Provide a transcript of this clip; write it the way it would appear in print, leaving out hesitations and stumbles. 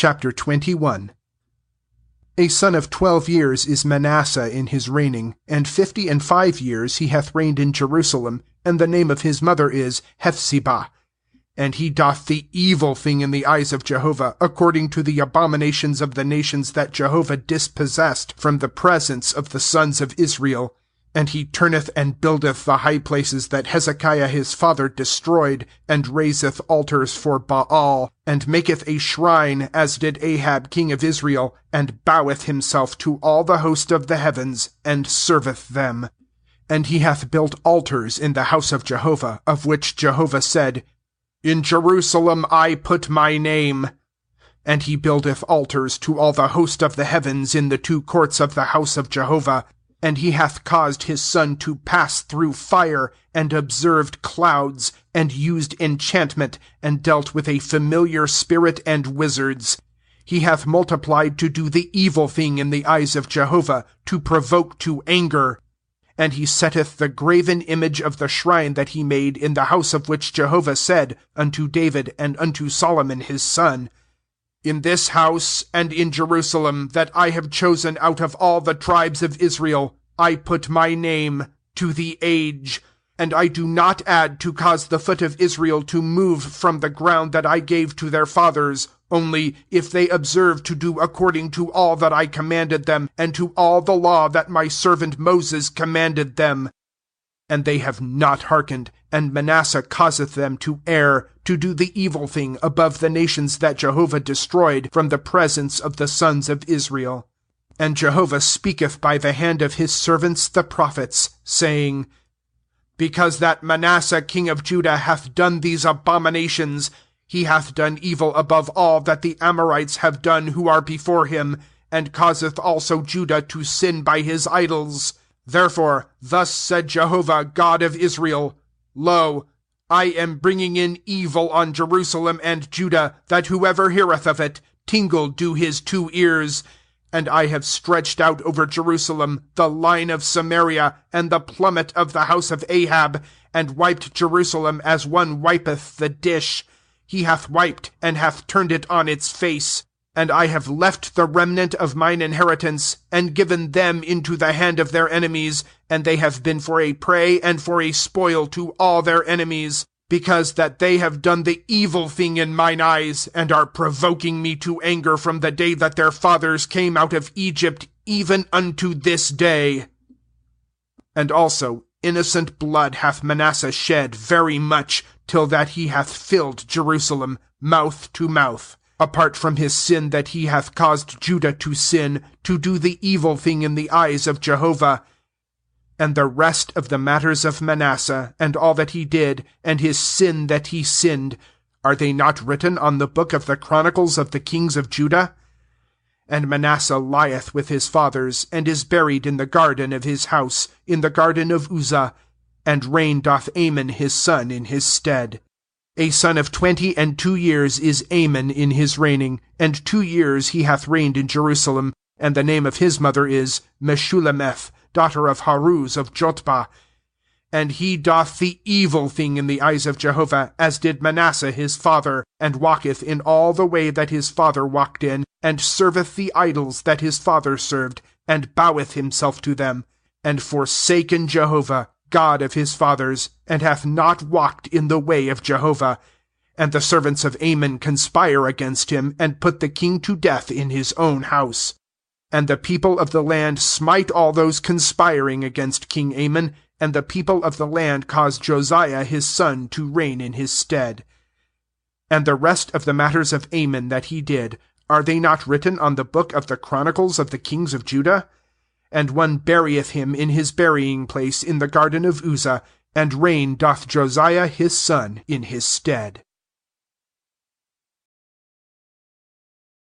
Chapter 21. A son of 12 years is Manasseh in his reigning, and 55 years he hath reigned in Jerusalem, and the name of his mother is Hephzibah. And he doth the evil thing in the eyes of Jehovah, according to the abominations of the nations that Jehovah dispossessed from the presence of the sons of Israel. And he turneth and buildeth the high places that Hezekiah his father destroyed, and raiseth altars for Baal, and maketh a shrine, as did Ahab king of Israel, and boweth himself to all the host of the heavens, and serveth them. And he hath built altars in the house of Jehovah, of which Jehovah said, In Jerusalem I put my name. And he buildeth altars to all the host of the heavens in the 2 courts of the house of Jehovah. And he hath caused his son to pass through fire, and observed clouds, and used enchantment, and dealt with a familiar spirit and wizards. He hath multiplied to do the evil thing in the eyes of Jehovah, to provoke to anger. And he setteth the graven image of the shrine that he made in the house of which Jehovah said unto David and unto Solomon his son, In this house and in Jerusalem that I have chosen out of all the tribes of Israel, I put my name to the age, and I do not add to cause the foot of Israel to move from the ground that I gave to their fathers, only if they observe to do according to all that I commanded them, and to all the law that my servant Moses commanded them. And they have not hearkened, and Manasseh causeth them to err, to do the evil thing above the nations that Jehovah destroyed from the presence of the sons of Israel. And Jehovah speaketh by the hand of his servants the prophets, saying, Because that Manasseh king of Judah hath done these abominations, he hath done evil above all that the Amorites have done who are before him, and causeth also Judah to sin by his idols. Therefore, thus said Jehovah, God of Israel, Lo, I am bringing in evil on Jerusalem and Judah, that whoever heareth of it, tingle do his 2 ears. And I have stretched out over Jerusalem the line of Samaria, and the plummet of the house of Ahab, and wiped Jerusalem as one wipeth the dish. He hath wiped, and hath turned it on its face. And I have left the remnant of mine inheritance, and given them into the hand of their enemies, and they have been for a prey and for a spoil to all their enemies, because that they have done the evil thing in mine eyes, and are provoking me to anger from the day that their fathers came out of Egypt, even unto this day. And also innocent blood hath Manasseh shed very much, till that he hath filled Jerusalem, mouth to mouth, apart from his sin that he hath caused Judah to sin, to do the evil thing in the eyes of Jehovah. And the rest of the matters of Manasseh, and all that he did, and his sin that he sinned, are they not written on the book of the chronicles of the kings of Judah? And Manasseh lieth with his fathers, and is buried in the garden of his house, in the garden of Uzzah, and reign doth Amon his son in his stead. A son of 22 years is Amon in his reigning, and 2 years he hath reigned in Jerusalem, and the name of his mother is Meshullemeth, daughter of Haruz of Jotbah. And he doth the evil thing in the eyes of Jehovah, as did Manasseh his father, and walketh in all the way that his father walked in, and serveth the idols that his father served, and boweth himself to them, and forsaken Jehovah, God of his fathers, and hath not walked in the way of Jehovah. And the servants of Amon conspire against him, and put the king to death in his own house. And the people of the land smite all those conspiring against King Amon, and the people of the land cause Josiah his son to reign in his stead. And the rest of the matters of Amon that he did, are they not written on the book of the chronicles of the kings of Judah? And one burieth him in his burying place in the garden of Uzzah, and reign doth Josiah his son in his stead.